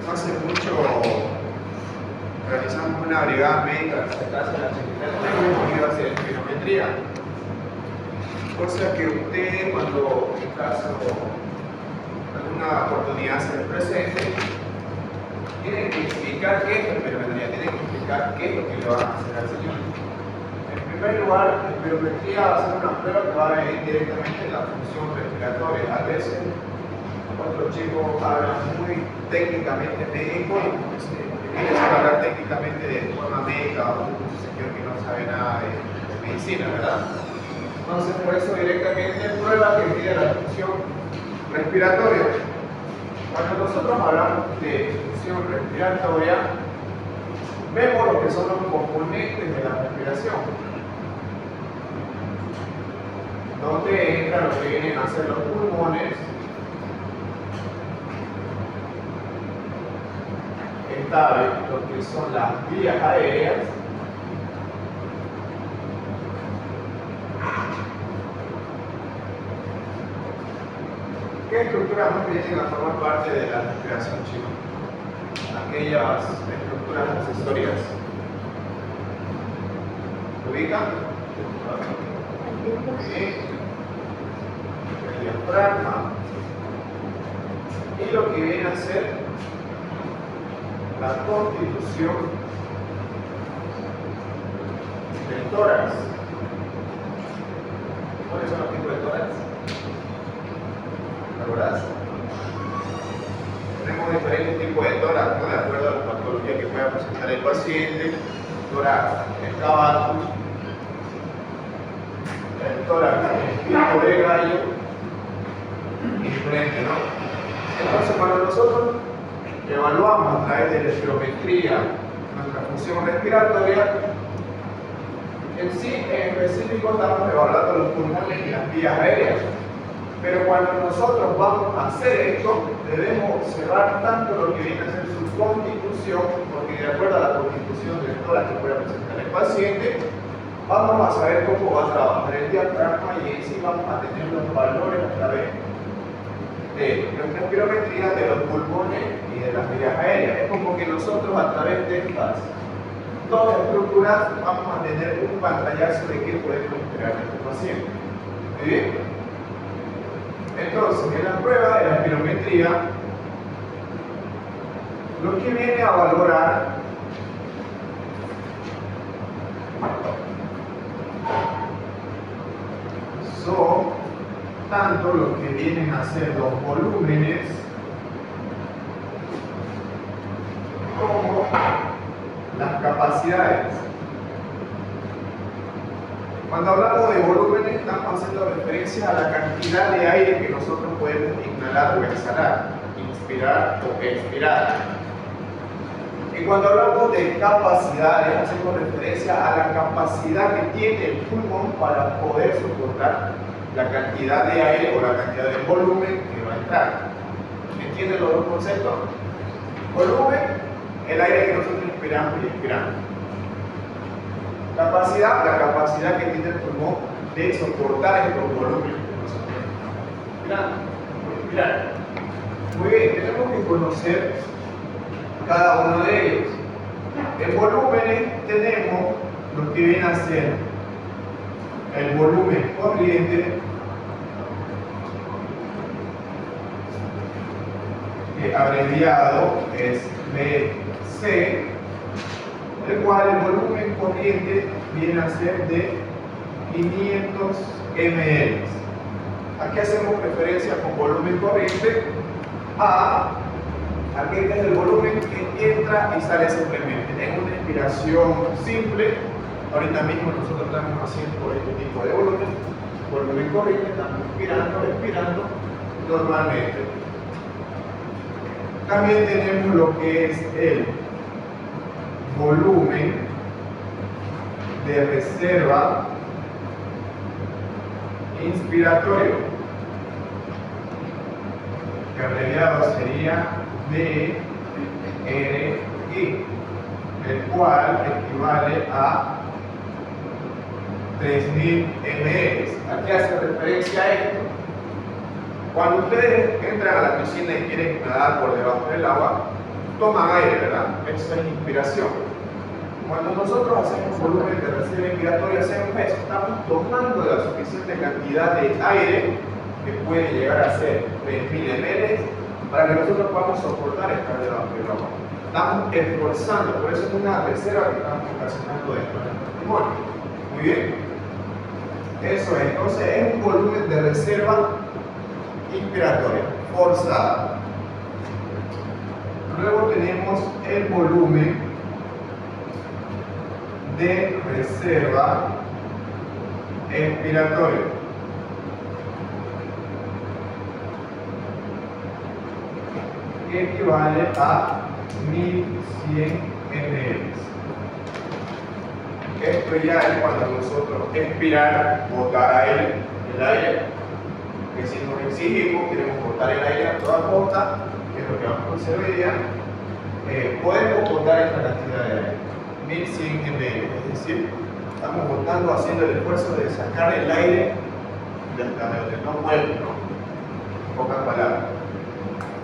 No hace mucho realizamos una brigada médica en esta casa de la Secretaría que iba a hacer espirometría. Cosa que usted, cuando en caso alguna oportunidad se le presente, tiene que explicar qué es la espirometría, tiene que explicar qué es lo que le van a hacer al señor. En primer lugar, la espirometría va a ser una prueba que va a medir directamente la función respiratoria. A veces, otros chicos hablan muy técnicamente médico, quiere hablar técnicamente de forma médica a un señor que no sabe nada de medicina, ¿verdad? Entonces, por eso directamente prueba que mide la función respiratoria. Cuando nosotros hablamos de función respiratoria, vemos lo que son los componentes de la respiración, donde entra lo que vienen a ser los pulmones, está lo que son las vías aéreas, ¿qué estructuras no vienen a formar parte de la respiración, chicos? Aquellas estructuras accesorias. ¿Ubican? El diafragma y lo que viene a ser la constitución del tórax. ¿Cuáles son los tipos de tórax? ¿Verdad? Tenemos diferentes tipos de tórax, ¿no? De acuerdo a la patología que pueda presentar el paciente. Tórax excavatus, el tórax pico de gallo y frente, ¿no? Entonces, cuando nosotros evaluamos a través de la espirometría nuestra función respiratoria, en sí, en específico, estamos evaluando los pulmones y las vías aéreas. Pero cuando nosotros vamos a hacer esto, debemos observar tanto lo que viene a ser su constitución, porque de acuerdo a la constitución del tórax que pueda presentar el paciente, vamos a saber cómo va a trabajar el diafragma y en sí vamos a tener los valores a través de nuestra espirometría de los pulmones y de las vías aéreas. Es como que nosotros a través de estas dos estructuras vamos a tener un pantallazo de qué podemos esperar de este paciente. ¿Muy bien? Entonces, en la prueba de la espirometría, lo que viene a valorar son tanto lo que vienen a ser los volúmenes como las capacidades. Cuando hablamos de volúmenes, estamos haciendo referencia a la cantidad de aire que nosotros podemos inhalar o exhalar, inspirar o expirar. Y cuando hablamos de capacidades, hacemos referencia a la capacidad que tiene el pulmón para poder soportar la cantidad de aire o la cantidad de volumen que va a entrar. ¿Entienden los dos conceptos? Volumen, el aire que nosotros inspiramos y expiramos. Capacidad, la capacidad que tiene el pulmón de soportar estos volúmenes que nosotros inspiramos. Muy bien, tenemos que conocer cada uno de ellos. En volúmenes tenemos lo que viene a ser el volumen corriente, que abreviado es BC, el cual el volumen corriente viene a ser de 500 ml. Aquí hacemos referencia con volumen corriente a aquel que es el volumen que entra y sale simplemente. En una inspiración simple, ahorita mismo nosotros estamos haciendo este tipo de volumen corriente, estamos inspirando, expirando normalmente. También tenemos lo que es el volumen de reserva inspiratorio, que abreviado sería DRI, el cual equivale a 3000 ml. Aquí hace referencia a esto. Cuando ustedes entran a la piscina y quieren nadar por debajo del agua, toman aire, ¿verdad? Eso es inspiración. Cuando nosotros hacemos volumen de reserva inspiratoria, hacemos eso, estamos tomando la suficiente cantidad de aire, que puede llegar a ser 3000 ml, para que nosotros podamos soportar esta agua. Estamos esforzando, por eso es una reserva que estamos ocasionando dentro de nuestro pulmón. Muy bien. Eso es, entonces es un volumen de reserva inspiratoria, forzada. Luego tenemos el volumen de reserva expiratoria. Que equivale a 1100 ml. Esto ya es cuando nosotros expirar, botar aire, el aire, que si nos exigimos, queremos botar el aire a toda costa, que es lo que vamos a hacer hoy día, podemos botar esta cantidad de aire, 1100 ml, es decir, estamos botando, haciendo el esfuerzo de sacar el aire de donde no puede, ¿no? En pocas palabras.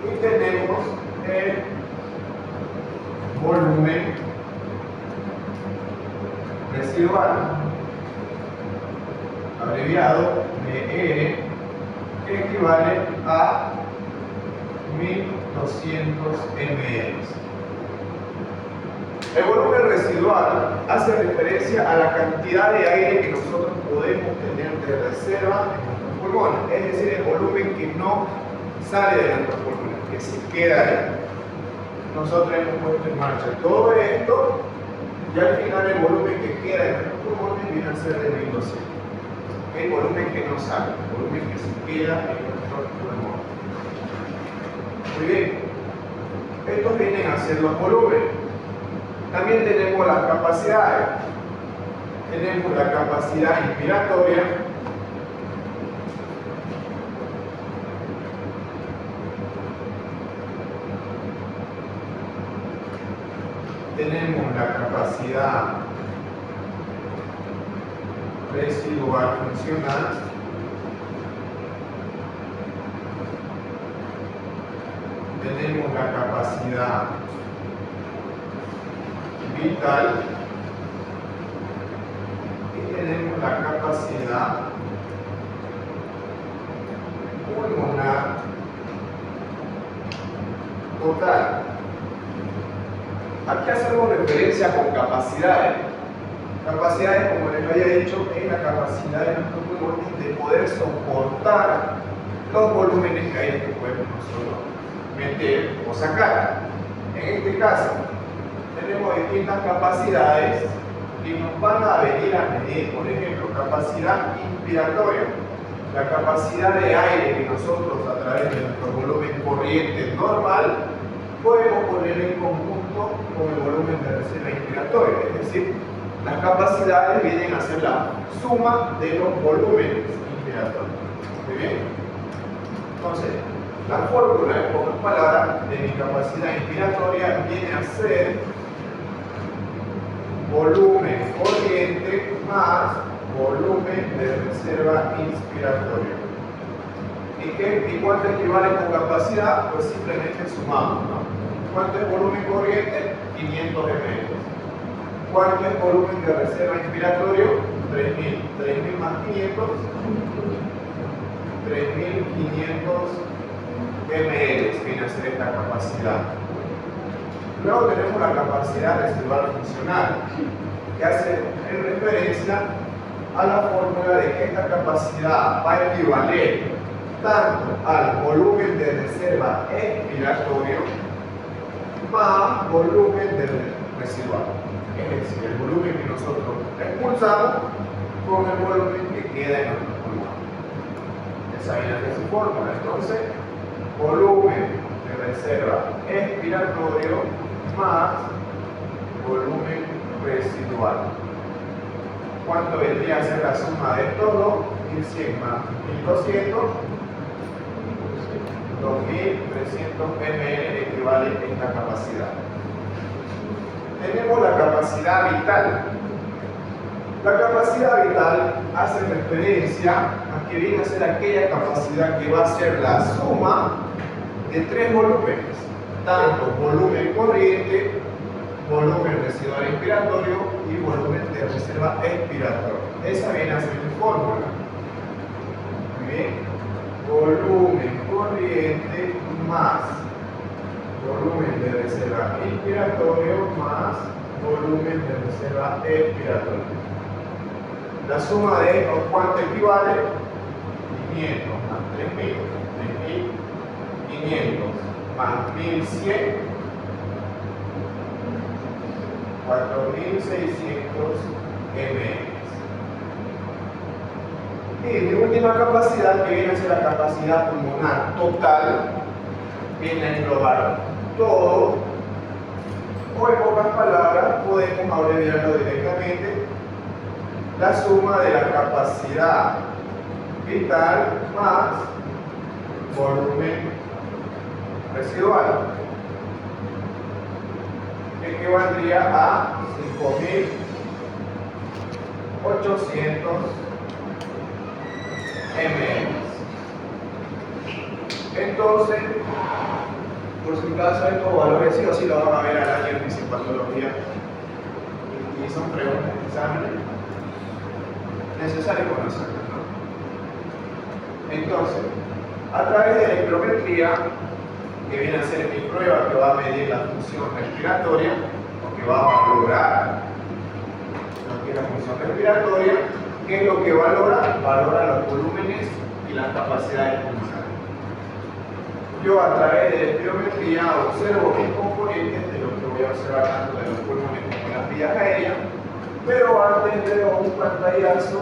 Y tenemos el volumen residual, abreviado MER, que equivale a 1200 ml. El volumen residual hace referencia a la cantidad de aire que nosotros podemos tener de reserva en nuestros pulmones, es decir, el volumen que no sale de nuestros pulmones, que se queda ahí. Nosotros hemos puesto en marcha todo esto y al final el volumen que queda en nuestros pulmones viene a ser de 1200. El volumen que no sale, el volumen que se queda en nuestros pulmones. Muy bien, estos vienen a ser los volúmenes. También tenemos las capacidades. Tenemos la capacidad inspiratoria, tenemos la capacidad residual funcional, tenemos la capacidad vital y tenemos la capacidad pulmonar total. Aquí hacemos referencia con capacidades. Capacidades, como les había dicho, es la capacidad de nuestros pulmones de poder soportar los volúmenes de aire que podemos nosotros meter o sacar. En este caso, tenemos distintas capacidades que nos van a venir a medir. Por ejemplo, capacidad inspiratoria, la capacidad de aire que nosotros a través de nuestro volumen corriente normal podemos poner en conjunto con el volumen de reserva inspiratoria. Es decir, las capacidades vienen a ser la suma de los volúmenes inspiratorios. Muy bien. Entonces, la fórmula, en pocas palabras, de mi capacidad inspiratoria viene a ser volumen corriente más volumen de reserva inspiratoria. ¿Y cuánto equivale con capacidad? Pues simplemente sumamos, ¿no? ¿Cuánto es volumen corriente? 500 ml. ¿Cuánto es volumen de reserva inspiratorio? 3000. 3000 más 500, 3500 ml viene a ser esta capacidad. Luego tenemos la capacidad residual funcional, que hace referencia a la fórmula de que esta capacidad va a equivaler tanto al volumen de reserva expiratorio más volumen de residual. Es decir, el volumen que nosotros expulsamos con el volumen que queda en nuestro pulmón. Esa viene de su fórmula. Entonces, volumen de reserva expiratorio más volumen residual. ¿Cuánto vendría a ser la suma de estos dos? 1100 más 1200, 2300 ml equivale a esta capacidad. Tenemos la capacidad vital. La capacidad vital hace referencia a que viene a ser aquella capacidad que va a ser la suma de tres volúmenes. tanto volumen corriente, volumen residual inspiratorio y volumen de reserva expiratoria. Esa viene a ser mi fórmula. Muy bien. Volumen corriente más volumen de reserva inspiratorio más volumen de reserva expiratoria. La suma de estos, ¿cuánto equivale? 500 más 3000, 3500 más 1100, 4600 ml. Y mi última capacidad, que viene a ser la capacidad pulmonar total, viene a englobar todo, o en pocas palabras, podemos abreviarlo directamente, la suma de la capacidad vital más volumen residual, que equivaldría a 5800 ml. Entonces, por si acaso estos valores sí o sí lo van a ver al año en fisiopatología y son preguntas de examen necesarios conocerlas, ¿no? Entonces, a través de la electrometría, que viene a ser mi prueba que va a medir la función respiratoria, o que va a valorar lo que es la función respiratoria, ¿qué es lo que valora? Valora los volúmenes y las capacidades pulmonares. Yo a través de la espirometría observo mis componentes de lo que voy a observar tanto de los pulmones como las vías aéreas, pero antes le doy un pantallazo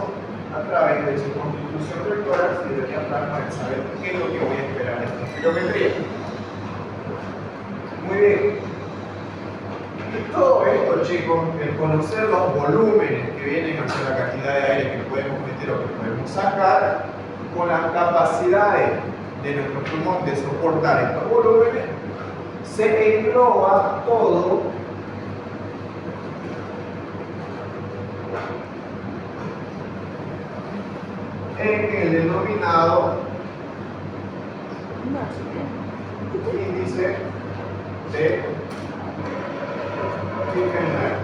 a través de su constitución rectora, si debería hablar para saber qué es lo que voy a esperar en esta espirometría. Muy bien. Y todo esto, chicos, el conocer los volúmenes que vienen hacia la cantidad de aire que podemos meter o que podemos sacar, con las capacidades de nuestro pulmón de soportar estos volúmenes, se engloba todo en el denominado índice de Kirchner.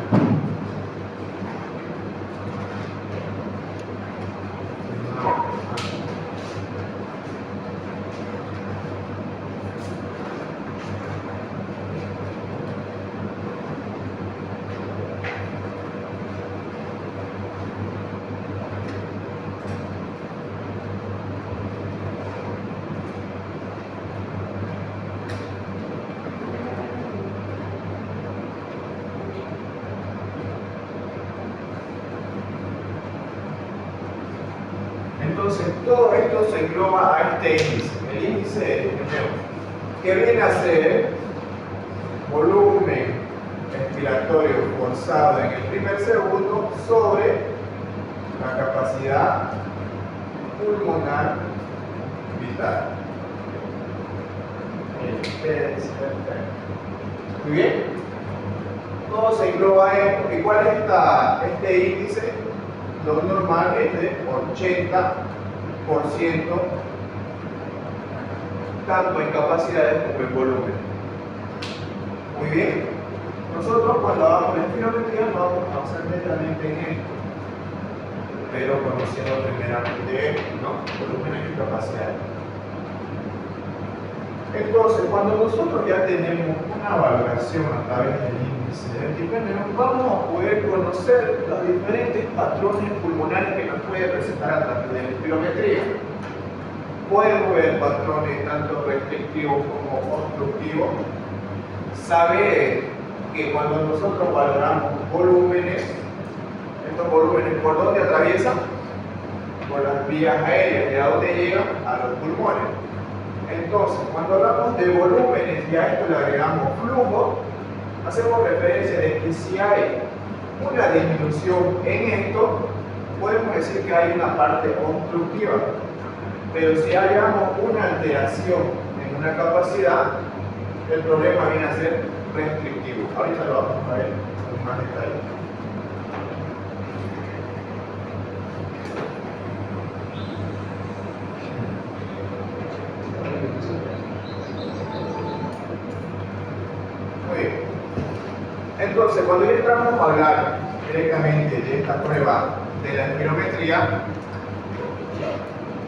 Entonces, todo esto se engloba a este índice, el índice de Kirchner, que viene a ser volumen expiratorio forzado en el primer segundo sobre la capacidad pulmonar vital. Muy bien. Todo se engloba en esto. ¿Y cuál es este índice? Lo normal es de 80%, tanto en capacidades como en volumen. Muy bien. Nosotros cuando hagamos la espirometría no vamos a basar netamente en esto, pero conociendo primeramente esto, ¿no? Volúmenes y capacidades. Entonces, cuando nosotros ya tenemos una valoración a través del índice de Kirchner, vamos a poder conocer los diferentes patrones pulmonares que nos puede presentar a través de la espirometría. Podemos ver patrones tanto restrictivos como obstructivos. Saber que cuando nosotros valoramos volúmenes, estos volúmenes, ¿por dónde atraviesan? Por las vías aéreas, ¿de a dónde llegan? A los pulmones. Entonces, cuando hablamos de volúmenes y a esto le agregamos flujo, hacemos referencia de que si hay una disminución en esto, podemos decir que hay una parte obstructiva. Pero si hayamos una alteración en una capacidad, el problema viene a ser restrictivo. Ahorita lo vamos a ver con más detalle. Entonces, cuando ya entramos a hablar directamente de esta prueba de la espirometría,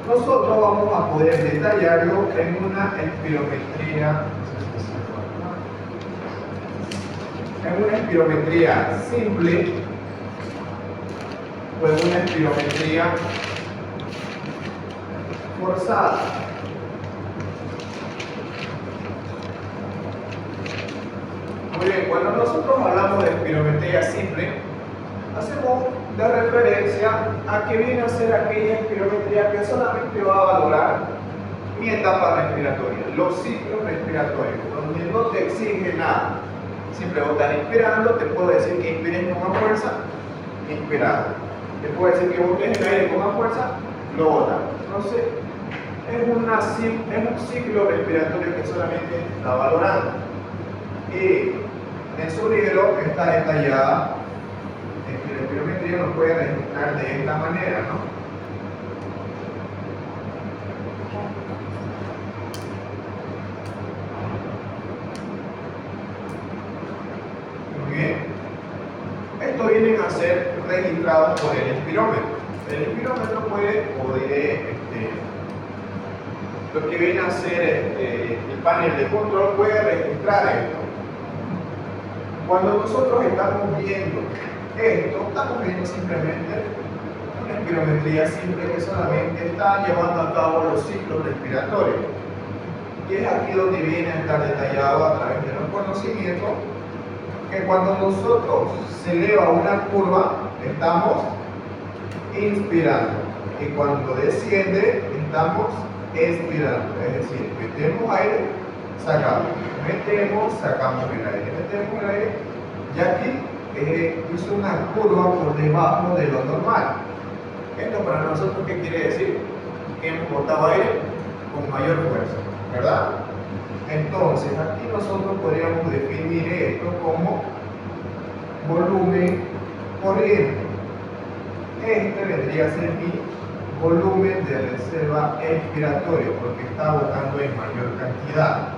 nosotros vamos a poder detallarlo en una espirometría simple o en una espirometría forzada. Muy bien, cuando nosotros hablamos de espirometría simple, hacemos de referencia a que viene a ser aquella espirometría que solamente va a valorar mi etapa respiratoria, los ciclos respiratorios, donde no te exige nada. Siempre vos estás inspirando, te puedo decir que inspires con más fuerza, inspirado. Te puedo decir que botes el aire con más fuerza, lo botas. Entonces, es un ciclo respiratorio que solamente está valorando. Y en su libro está detallada que la espirometría nos puede registrar de esta manera, ¿no? Muy bien. Esto viene a ser registrado por el espirómetro. El espirómetro puede, o diré, lo que viene a ser el panel de control puede registrar esto. Cuando nosotros estamos viendo esto, estamos viendo simplemente una espirometría simple que solamente está llevando a cabo los ciclos respiratorios. Y es aquí donde viene a estar detallado a través de los conocimientos que cuando nosotros se eleva una curva, estamos inspirando. Y cuando desciende, estamos expirando. Es decir, metemos aire, sacamos. Metemos, sacamos el aire. Metemos el aire. Y aquí hizo una curva por debajo de lo normal. Esto para nosotros, ¿qué quiere decir? Que hemos botado aire con mayor fuerza, ¿verdad? Entonces, aquí nosotros podríamos definir esto como volumen corriente. Este vendría a ser mi volumen de reserva expiratorio, porque está botando en mayor cantidad.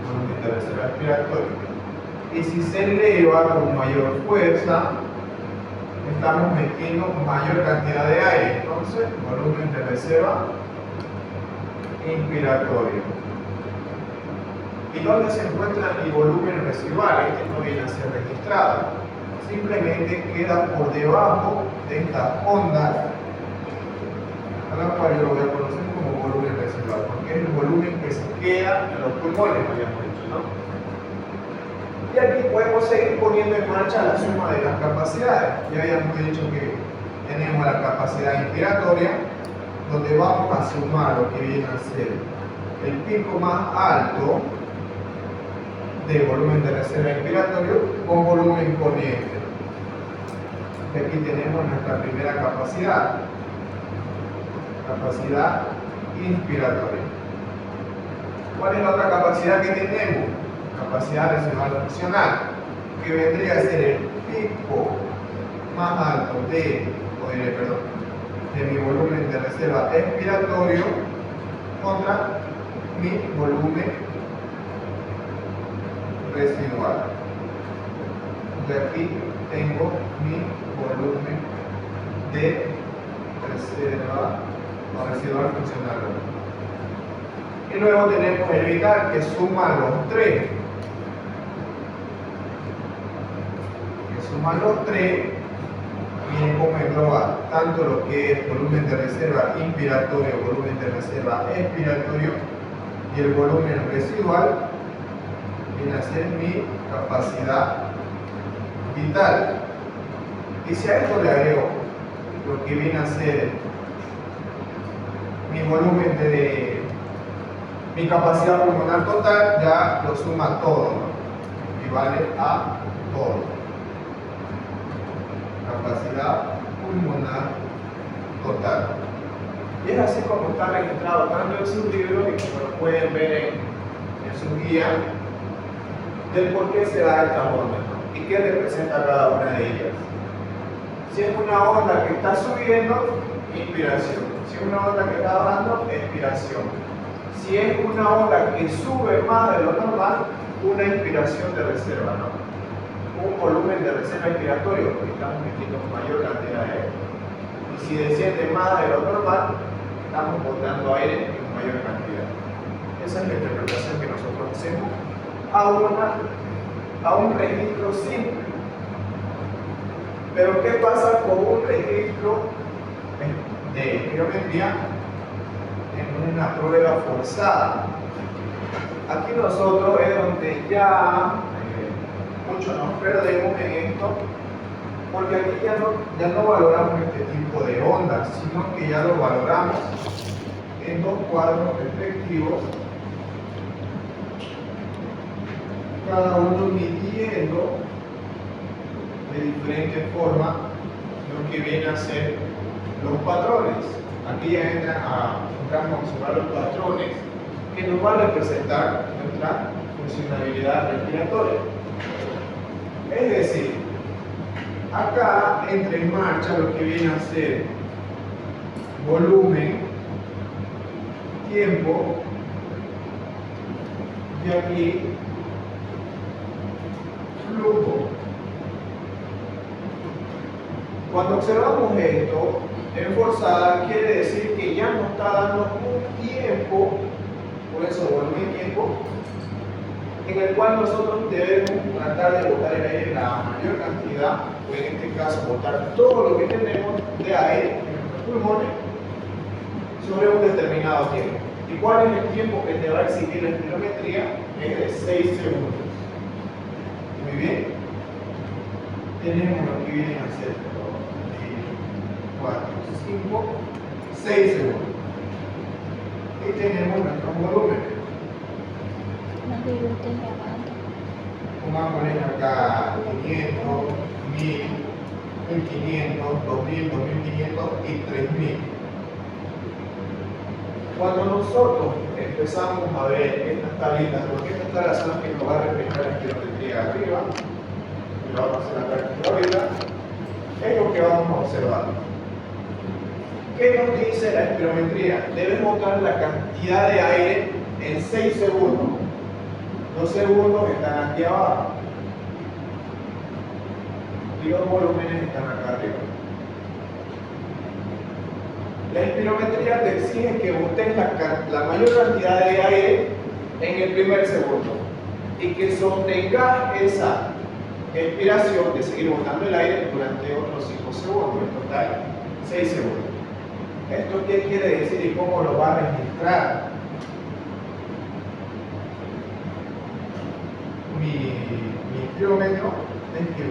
Volumen de reserva expiratorio. Y si se eleva con mayor fuerza, estamos metiendo mayor cantidad de aire. Entonces, volumen de reserva inspiratorio. ¿Y dónde se encuentra mi volumen residual? Este no viene a ser registrado. Simplemente queda por debajo de estas ondas, a la cual yo lo voy a conocer como volumen residual, porque es el volumen que se queda en los pulmones, habíamos dicho, ¿no? Y aquí podemos seguir poniendo en marcha la suma de las capacidades. Ya habíamos dicho que tenemos la capacidad inspiratoria, donde vamos a sumar lo que viene a ser el pico más alto de volumen de reserva inspiratorio con volumen corriente. Y aquí tenemos nuestra primera capacidad inspiratoria. ¿Cuál es la otra capacidad que tenemos? Capacidad residual funcional, que vendría a ser el pico más alto de mi volumen de reserva expiratorio contra mi volumen residual. Y aquí tengo mi volumen de reserva o residual funcional. Y luego tenemos el vital, que suma los tres. Miren cómo engloba tanto lo que es volumen de reserva inspiratorio, volumen de reserva expiratorio y el volumen residual. Viene a ser mi capacidad vital. Y si a esto le agrego lo que viene a ser mi volumen de mi capacidad pulmonar total, ya lo suma todo, ¿no? Equivale a todo. Capacidad pulmonar total. Y es así como está registrado tanto en su libro y como lo pueden ver en su guía, del por qué se da esta onda, ¿no? Y qué representa cada una de ellas. Si es una onda que está subiendo, inspiración. Si es una onda que está bajando, expiración. Si es una onda que sube más de lo normal, una inspiración de reserva, ¿no? un volumen de reserva respiratorio, porque estamos metiendo mayor cantidad de aire. Y si desciende más de lo normal, estamos botando aire en mayor cantidad. Esa es la interpretación que nosotros hacemos a un registro simple. Pero ¿qué pasa con un registro de espirometría en una prueba forzada? Aquí nosotros es donde ya mucho nos perdemos en esto, porque aquí ya no valoramos este tipo de ondas, sino que ya lo valoramos en dos cuadros respectivos, cada uno midiendo de diferente forma lo que viene a ser los patrones. Aquí ya entramos a observar los patrones que nos van a representar nuestra funcionalidad respiratoria. Es decir, acá entra en marcha lo que viene a ser volumen, tiempo, y aquí flujo. Cuando observamos esto en forzada, quiere decir que ya nos está dando un tiempo, por eso volumen y tiempo, en el cual nosotros debemos tratar de botar el aire en la mayor cantidad, o en este caso botar todo lo que tenemos de aire en nuestros pulmones sobre un determinado tiempo. ¿Y cuál es el tiempo que te va a exigir la espirometría? Es de 6 segundos. Muy bien. Tenemos lo que vienen a ser 4, 5, 6 segundos. Y tenemos nuestro volumen. Pongámosle acá 500, 1000, 1500, 2000, 2500 y 3000. Cuando nosotros empezamos a ver estas tablitas, porque estas tablas son las que nos van a reflejar la espirometría arriba, y lo vamos a hacer acá ahorita, es lo que vamos a observar. ¿Qué nos dice la espirometría? Debes botar la cantidad de aire en 6 segundos. Los segundos están aquí abajo y los volúmenes están acá arriba. La espirometría te exige que botes la mayor cantidad de aire en el primer segundo y que sostengas esa expiración de seguir botando el aire durante otros 5 segundos, en total 6 segundos. ¿Esto qué quiere decir y cómo lo va a registrar? Mi kilómetro es que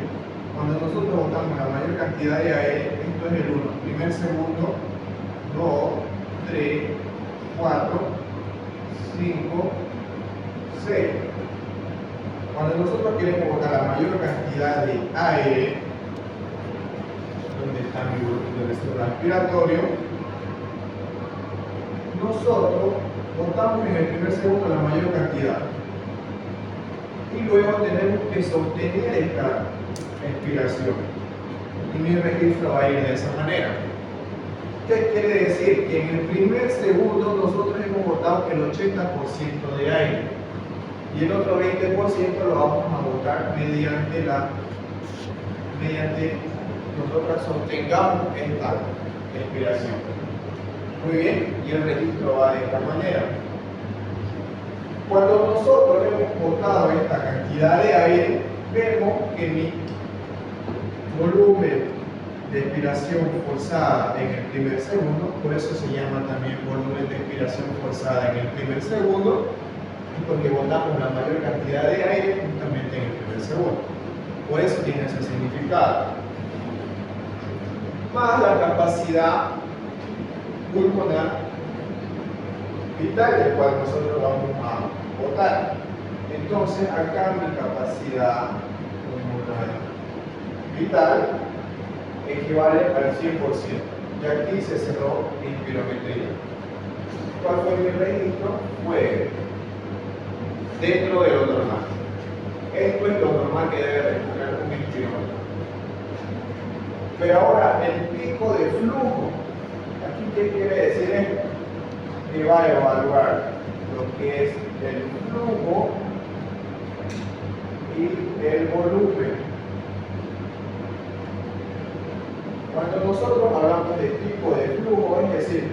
cuando nosotros botamos la mayor cantidad de aire, esto es el 1, primer segundo, 2, 3, 4, 5, 6. Cuando nosotros queremos botar la mayor cantidad de aire, donde está mi volumen respiratorio, nosotros botamos en el primer segundo la mayor cantidad. Y luego tenemos que sostener esta expiración. Y mi registro va a ir de esa manera. ¿Qué quiere decir? Que en el primer segundo nosotros hemos botado el 80% de aire. Y el otro 20% lo vamos a botar mediante nosotros sostengamos esta expiración. Muy bien, y el registro va de esta manera. Cuando nosotros hemos botado esta cantidad de aire, vemos que mi volumen de expiración forzada en el primer segundo, por eso se llama también volumen de expiración forzada en el primer segundo, porque botamos la mayor cantidad de aire justamente en el primer segundo. Por eso tiene ese significado. Más la capacidad pulmonar vital, del cual nosotros vamos a botar. Entonces, acá mi capacidad pulmonar vital equivale al 100%. Y aquí se cerró mi espirometría. ¿Cuál fue mi registro? Fue dentro de lo normal. Esto es lo normal que debe registrar un espirómetro. Pero ahora, el pico de flujo. ¿Aquí qué quiere decir esto? Que va a evaluar lo que es el flujo y el volumen. nosotros hablamos de tipo de flujo, es decir,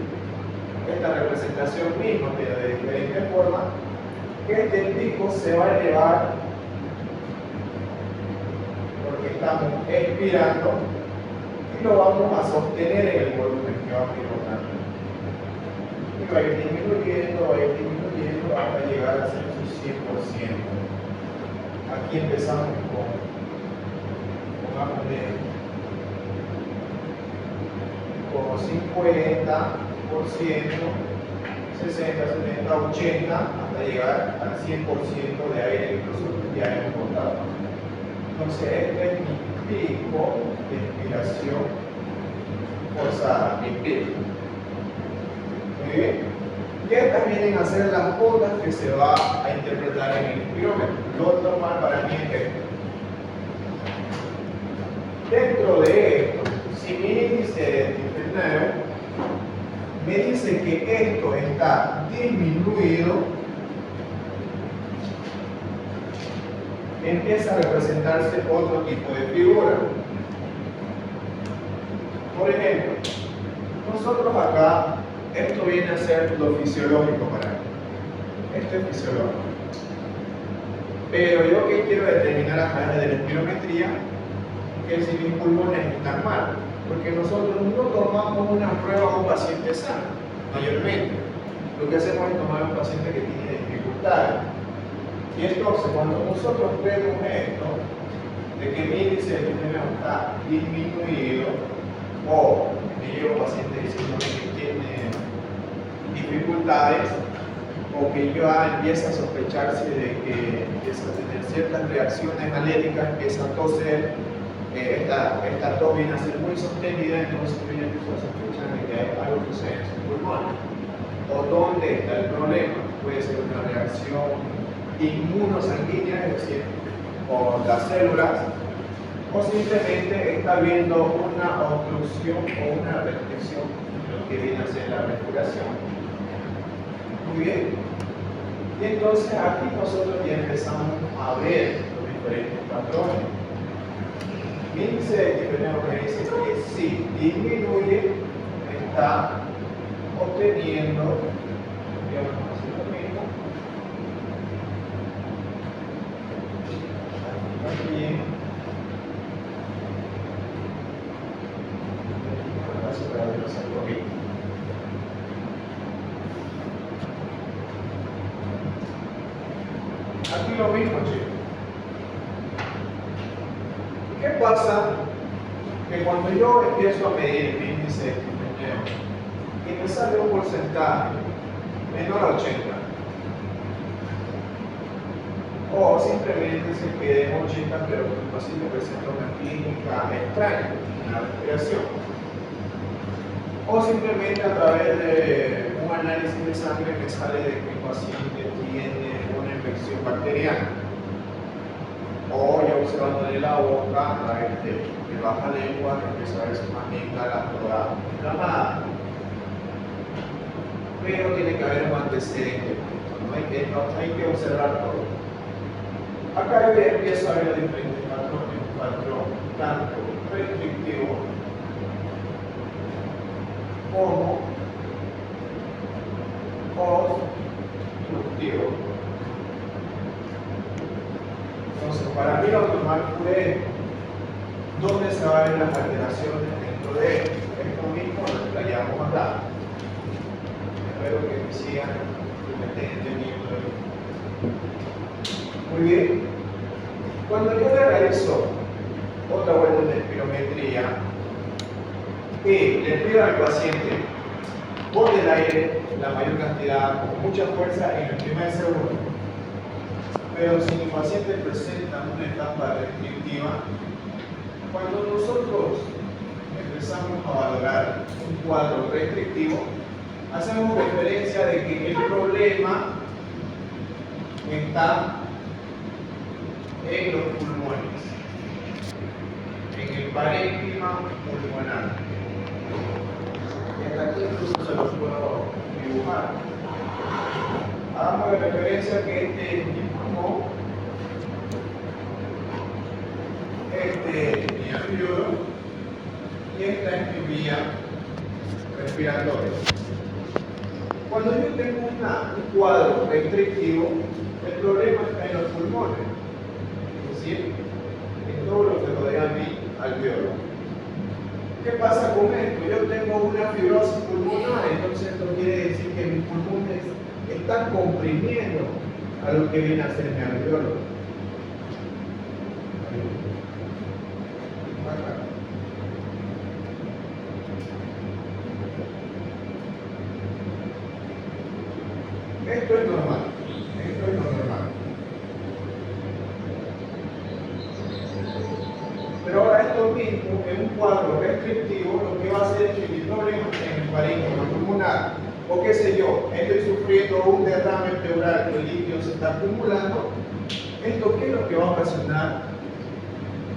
esta representación misma, pero de diferente forma, que este pico se va a elevar porque estamos expirando y lo vamos a sostener en el volumen que vamos a ir botando. Y va a ir disminuyendo hasta llegar a ser su 100%. Aquí empezamos con 50%, 60, 70, 80, hasta llegar al 100% de aire que nosotros ya hemos botado. Entonces, este es mi pico de expiración forzada, mi pico. Muy bien. Y estas vienen a ser las ondas que se va a interpretar en el espirómetro. Lo normal para mí es esto. Dentro de esto, si mi índice de Diffie-Hellman me dice que esto está disminuido, empieza a representarse otro tipo de figura. Por ejemplo, nosotros acá, esto viene a ser lo fisiológico para mí. Esto es fisiológico. Pero yo que quiero determinar a través de la espirometría que si mis pulmones están mal, porque nosotros no tomamos una prueba a un paciente sano, mayormente. Lo que hacemos es tomar a un paciente que tiene dificultades. Y entonces, cuando nosotros vemos esto, de que mi índice de Diffie-Hellman está disminuido, o me llevo paciente diciendo que tiene dificultades, o que yo empieza a sospecharse de que empieza a tener ciertas reacciones alérgicas, empieza a toser, esta tos viene a ser muy sostenida, entonces yo ya empiezo a sospechar de que hay algo que sucede en sus pulmones. ¿O dónde está el problema? Puede ser una reacción inmunosanguínea, es decir, por las células, o simplemente está habiendo una obstrucción o una restricción de lo que viene a ser la respiración. Muy bien. Y entonces aquí nosotros ya empezamos a ver los diferentes patrones. Mi índice de Diffie-Hellman me dice que si disminuye, está obteniendo, digamos así lo mismo, también, aquí lo mismo, chicos. ¿Qué pasa? Que cuando yo empiezo a medir el índice de Diffie-Hellman y me sale un porcentaje menor a 80, o simplemente se quede en 80 pero el paciente presenta una clínica extraña, una respiración, o simplemente a través de un análisis de sangre me sale de que el paciente tiene una infección bacteriana, o ya observándole la boca a través de baja lengua, empieza a ver su amígdala toda inflamada. Pero tiene que haber un antecedente, no hay que observar todo. Acá yo empiezo a ver los diferentes patrones, un patrón tanto restrictivo como obstructivo. Entonces, para mí lo normal fue dónde se van a ver las alteraciones dentro de esto mismo, lo explayamos acá. Espero que me sigan, que me estén entendiendo. Muy bien. Cuando yo le realizo otra vuelta de espirometría y le pido al paciente bote el aire la mayor cantidad con mucha fuerza en el primer segundo, pero si el paciente presenta una etapa restrictiva, cuando nosotros empezamos a valorar un cuadro restrictivo, hacemos referencia de que el problema está en los pulmones, en el parénquima pulmonar. Y hasta aquí incluso se los puedo dibujar. Hagamos referencia que este es mi pulmón, este es mi alveolo y esta es mi vías respiratorias. Cuando yo tengo un cuadro restrictivo, el problema está en los pulmones, es decir, en todo lo que rodea a mi alveolo. ¿Qué pasa con esto? Yo tengo una fibrosis pulmonar, entonces esto quiere decir que mis pulmones están comprimiendo a lo que viene a ser mi alveolo. Esto es normal. Esto es lo normal. Pero ahora esto mismo, en un cuadro restrictivo, lo que va a hacer es que mi problema en el parénquima pulmonar, o qué sé yo, estoy sufriendo un derrame pleural, el líquido se está acumulando, ¿esto qué es lo que va a ocasionar?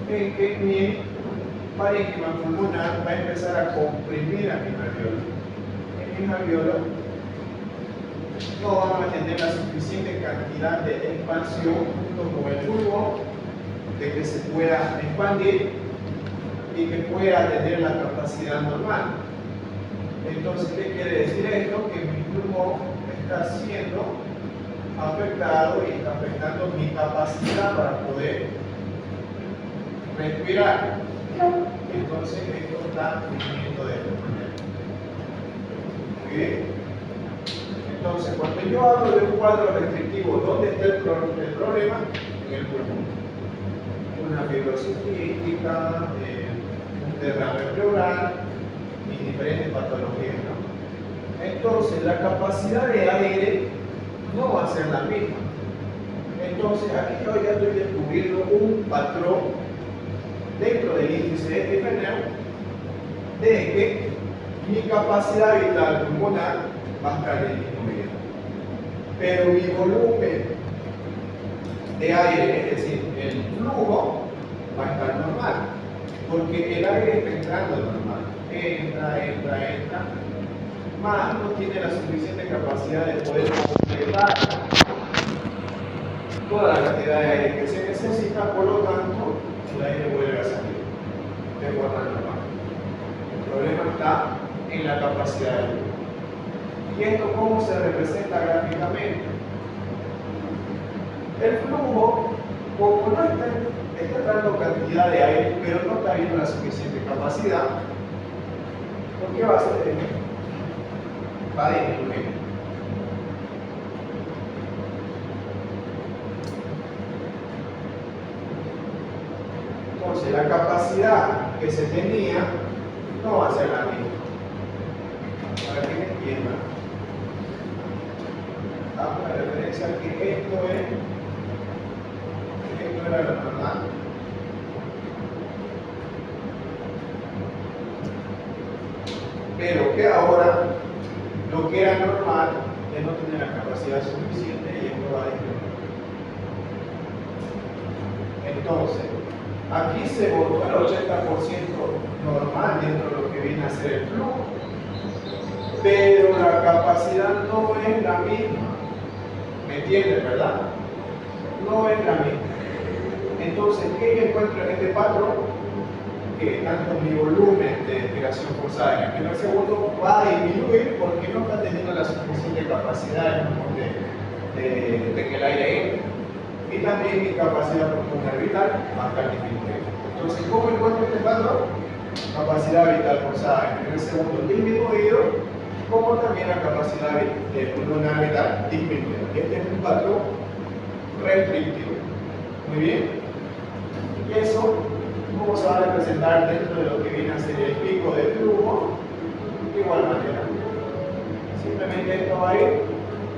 Que mi parénquima pulmonar va a empezar a comprimir a mis alveolos. En mis alveolos no van a tener la suficiente cantidad de expansión junto con el flujo de que se pueda expandir y que pueda tener la capacidad normal. Entonces, ¿qué quiere decir esto? Que mi pulmón está siendo afectado y está afectando mi capacidad para poder respirar. Entonces, esto está viniendo de esta manera. Muy bien. Entonces, cuando yo hablo de un cuadro restrictivo, ¿dónde está el problema? En el pulmón. Una fibrosis quística, un derrame pleural y diferentes patologías, ¿no? Entonces, la capacidad de aire no va a ser la misma. Entonces, aquí yo ya estoy descubriendo un patrón dentro del índice de Tippeneu de que mi capacidad vital pulmonar va a estar disminuida, pero mi volumen de aire, es decir, el flujo, va a estar normal, porque el aire está entrando normal, entra, más no tiene la suficiente capacidad de poder completar toda la cantidad de aire que se necesita, por lo tanto, el aire vuelve a salir de forma normal. El problema está en la capacidad del flujo. ¿Y esto cómo se representa gráficamente? El flujo, como no está entrando cantidad de aire, pero no está habiendo la suficiente capacidad, ¿por qué va a hacer esto? Va a disminuir. Entonces, la capacidad que se tenía no va a ser la misma. Para que me entiendan, hago la referencia que esto era lo normal. Pero que ahora lo que era normal es no tener la capacidad suficiente y esto va a disminuir. Entonces, aquí se votó el 80% normal dentro de lo que viene a ser el flujo, pero la capacidad no es la misma. ¿Me entienden, verdad? No es la misma. Entonces, ¿qué yo encuentro en este patrón? Que tanto mi volumen de respiración forzada en el primer segundo va a disminuir porque no está teniendo la suficiente capacidad de que el aire entre. Y también mi capacidad pulmonar vital va a estar disminuyendo. Entonces, ¿cómo encuentro este patrón? Capacidad vital forzada en el primer segundo disminuido, como también la capacidad de pulmonar vital disminuida. Este es un patrón restrictivo. Muy bien. Y eso, ¿cómo se va a representar dentro de lo que viene a ser el pico de flujo? De igual manera. Simplemente esto va a ir,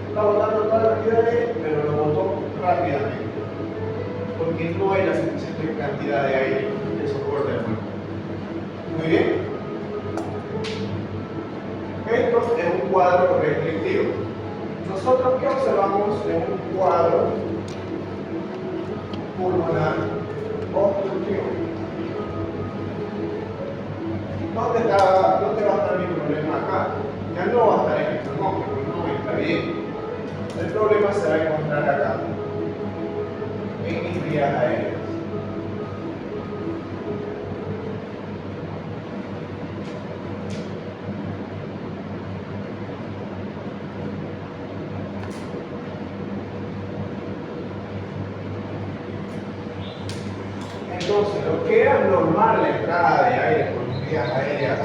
está botando toda la cantidad de aire, pero lo botó rápidamente. Porque no hay la suficiente cantidad de aire que soporte el flujo. Muy bien. Esto es un cuadro restrictivo. Nosotros, ¿qué observamos en un cuadro pulmonar obstructivo? ¿Dónde va a estar mi problema acá? Ya no va a estar en el pulmón, porque no está bien. El problema se va a encontrar acá, en mis vías aéreas. Entonces, lo que era normal la entrada de aire por mis vías aéreas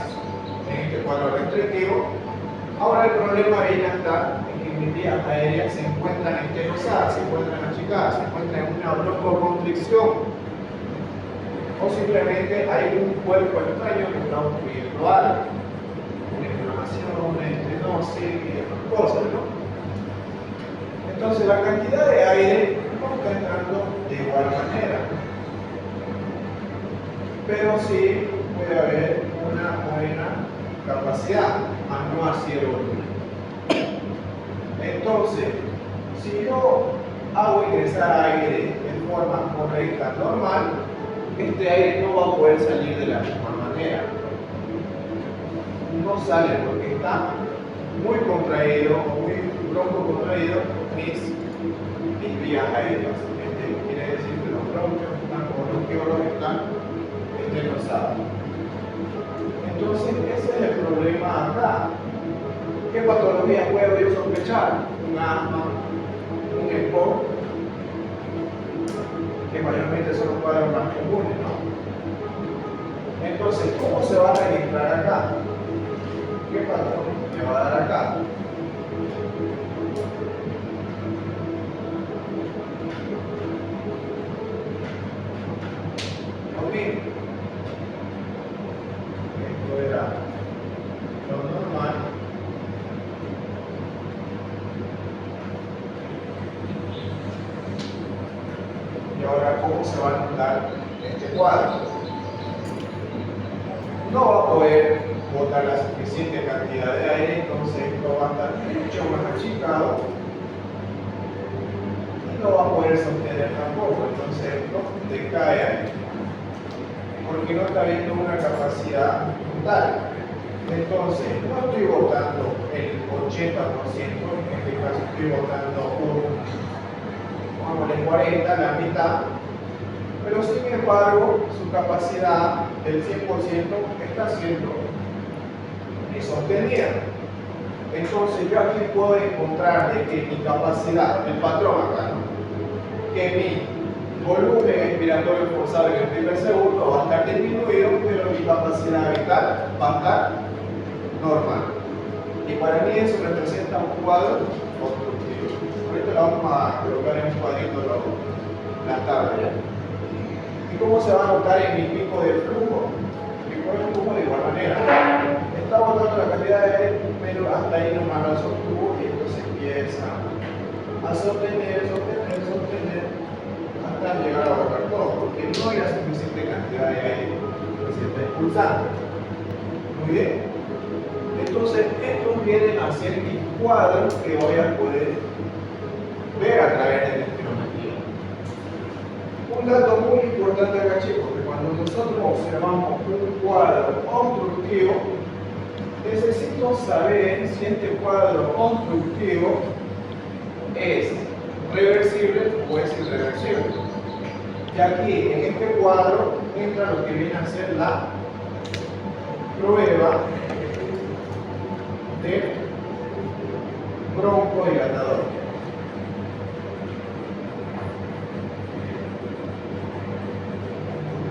en este cuadro restrictivo, ahora el problema viene a estar en que mis vías aéreas se encuentran esterosadas, se encuentran achicadas, se encuentran en una broncoconstricción, o simplemente hay un cuerpo extraño que está obstruyendo algo, una inflamación, una estenosis y otras cosas, ¿no? Entonces la cantidad de aire no está entrando de igual manera, pero sí puede haber una buena capacidad, más no así el volumen. Entonces, si yo hago ingresar aire de forma correcta, normal, este aire no va a poder salir de la misma manera. No sale porque está muy contraído, muy broncocontraído mis vías aéreas. Quiere decir que los bronquios están como los bronquiolos están estenosados. Entonces, ese es el problema acá. ¿Qué patología puedo yo sospechar? Un asma, un EPOC, que mayormente son los cuadros más comunes, ¿no? Entonces, ¿cómo se va a registrar acá? ¿Qué patrón me va a dar acá? Esto era lo normal. Y ahora, ¿cómo se va a notar este cuadro? No va a poder botar la suficiente cantidad de aire, entonces esto va a estar mucho más achicado y no va a poder sostener tampoco, entonces esto decae ahí, porque no está viendo una capacidad total. Entonces, no estoy botando el 80%, en este caso estoy botando el 40%, la mitad, pero sin embargo su capacidad del 100% está siendo sostenida. Entonces yo aquí puedo encontrar de que mi capacidad, el patrón acá, ¿no? Que mi volumen expiratorio forzado en el primer segundo va a estar disminuido, pero mi capacidad vital va a estar normal. Y para mí eso representa un cuadro obstructivo. Ahorita lo vamos a colocar en un cuadrito la tabla. ¿Ya? ¿Y cómo se va a notar en mi pico de flujo? Mi pico de flujo de igual manera. Está botando la cantidad de aire, pero hasta ahí nomás lo sostuvo y entonces empieza a sostener, hasta llegar a botar todo, porque no hay la suficiente cantidad de aire que se está expulsando. Muy bien. Entonces, estos vienen a ser mis cuadros que voy a poder ver a través del espirometría. Un dato muy importante acá, chicos, que cuando nosotros observamos un cuadro obstructivo, necesito saber si este cuadro obstructivo es reversible o es irreversible. Y aquí, en este cuadro, entra lo que viene a ser la prueba de broncodilatador.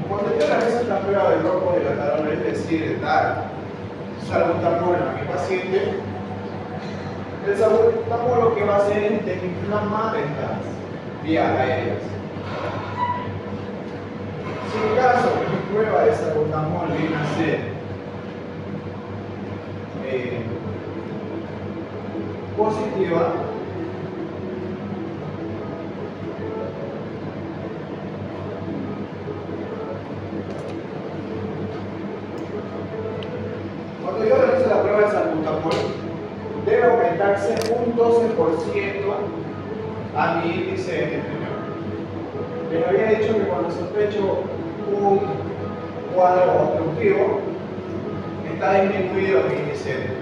Cuando yo realizo esta prueba de broncodilatador, es decir, dar salbutamol a mi paciente, el salbutamol lo que va a hacer es desinflamar estas vías aéreas. Si en caso que mi prueba de salbutamol viene a ser positiva, cuando yo realizo la prueba de salbutamol, debe aumentarse un 12% a mi índice de depresión. Les había dicho que cuando sospecho un cuadro obstructivo, está disminuido mi índice de depresión.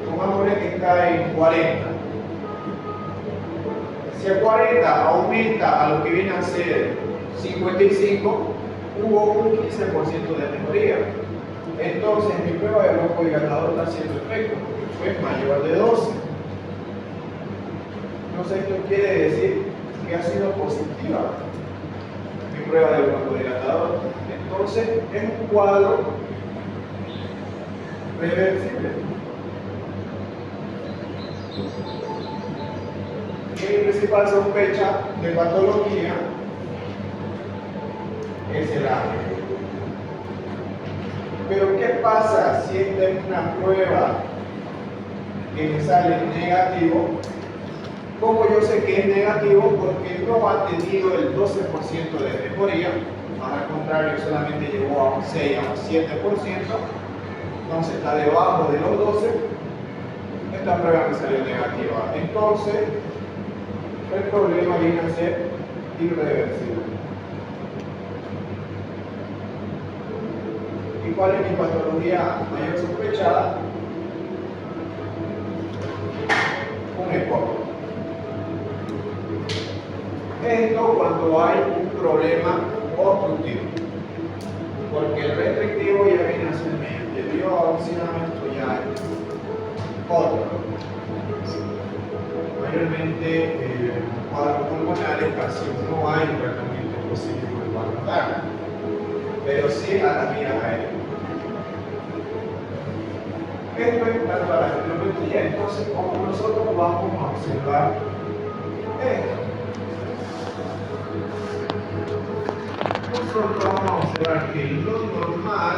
Pongámosle que está en 40. Si el 40 aumenta a lo que viene a ser 55, hubo un 15% de mejoría. Entonces mi prueba de broncodilatador está haciendo efecto, porque fue mayor de 12. Entonces esto quiere decir que ha sido positiva mi prueba de broncodilatador. Entonces, es un cuadro reversible. Mi principal sospecha de patología es el hambre. Pero ¿qué pasa si esta es una prueba que me sale negativo? ¿Cómo yo sé que es negativo? Porque no ha tenido el 12% de mejoría, al contrario, solamente llegó a un 6, a un 7%, entonces está debajo de los 12, esta prueba me salió negativa. Entonces, el problema viene a ser irreversible. ¿Y cuál es mi patología mayor sospechada? Un EPOC. Esto cuando hay un problema obstructivo, porque el restrictivo ya viene a ser medio, el bioauxiliamiento ya es otro. Mayormente cuadros pulmonares casi no hay un tratamiento específico de pulmonar, pero sí a la vía aérea. Esto es tanto a la spirometría. Entonces, ¿cómo nosotros vamos a observar esto? Nosotros vamos a observar que lo normal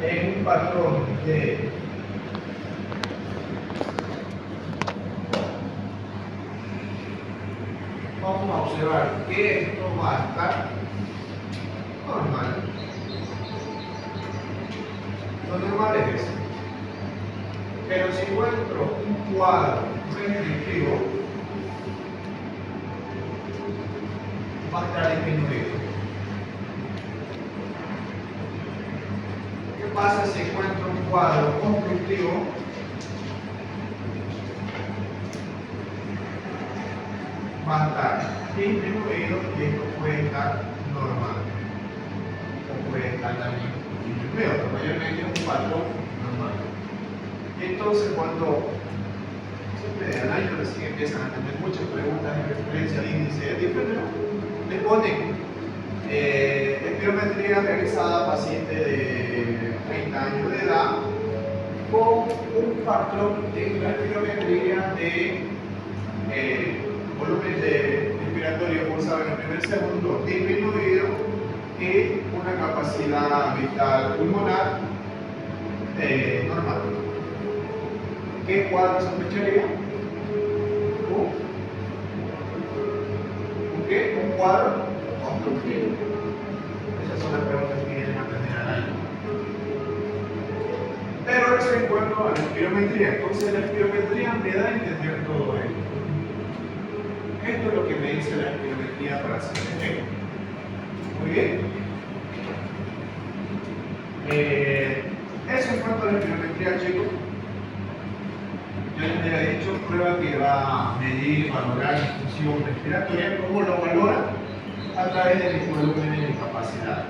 en un patrón de vamos a observar que esto va a estar normal. Lo normal es eso. Pero si encuentro un cuadro restrictivo, va a estar disminuido. ¿Qué pasa si encuentro un cuadro obstructivo? Va a estar disminuido y esto puede estar normal. O puede estar también disminuido, mayormente es un patrón normal. Entonces, cuando siempre al año recién empiezan a tener muchas preguntas en referencia al índice de disfenio, le ponen espirometría realizada a paciente de 30 años de edad con un patrón en la espirometría de volumen respiratorio forzado en el primer segundo disminuido y una capacidad vital pulmonar normal. ¿Qué cuadro sospecharía? ¿Qué? Un cuadro obstructivo. Esas son las preguntas que vienen a aprender al año. Pero eso en cuanto a la espirometría. Entonces la espirometría me da a entender todo esto. Esto es lo que me dice la espirometría para hacer efecto. Muy bien. Eso en cuanto a la espirometría, chicos. Yo les había dicho prueba que va a medir, valorar la función respiratoria. ¿Cómo lo valora? A través de mis volúmenes de capacidad.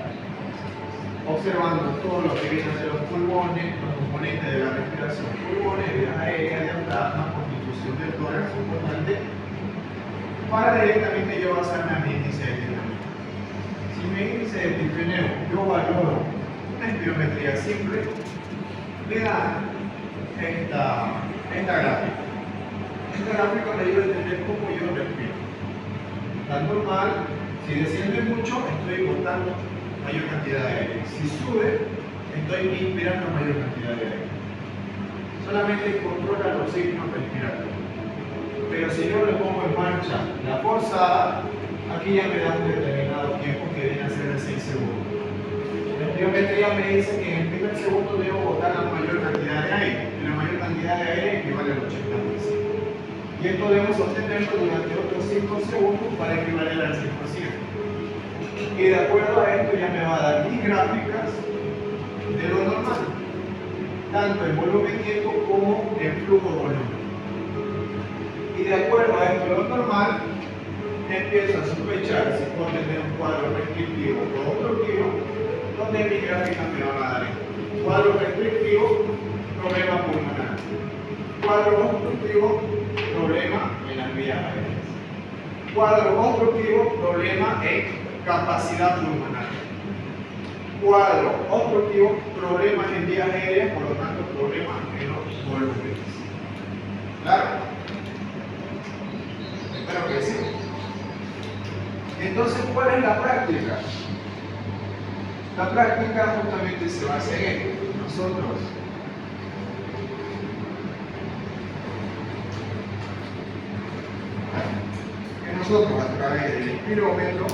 Observando todo lo que viene a ser los pulmones, los componentes de la respiración, pulmones, vías aéreas, diafragma, constitución del tórax, importante, para directamente yo basarme a mi índice de disfeneo. Si mi índice de disfeneo yo valoro una espirometría simple, le da esta gráfica. Esta gráfica me ayuda a entender cómo yo respiro. La normal, si desciende mucho, estoy botando mayor cantidad de aire. Si sube, estoy inspirando mayor cantidad de aire. Solamente controla los signos respiratorios. Pero si yo le pongo en marcha la forzada, aquí ya me da un determinado tiempo que viene a ser de 6 segundos. La espirometría me dice que en el primer segundo debo botar la mayor cantidad de aire. Y la mayor cantidad de aire equivale al 80%. Y esto debo sostenerlo durante otros 5 segundos para equivaler al 100%. Y de acuerdo a esto ya me va a dar mis gráficas de lo normal, tanto en volumen tiempo como en flujo volumen. Y de acuerdo a esto lo normal, empiezo a sospechar si puedo tener un cuadro restrictivo o obstructivo, donde mi gráfica me va a dar esto. Cuadro restrictivo, problema pulmonar. Cuadro obstructivo, problema en las vías aéreas. Cuadro obstructivo, problema en capacidad pulmonar. Cuadro obstructivo, problemas en vías aéreas, por lo tanto, problemas en los volúmenes. ¿Claro? Espero que sí. Entonces, ¿cuál es la práctica? La práctica justamente se basa en esto. Nosotros a través del espirómetro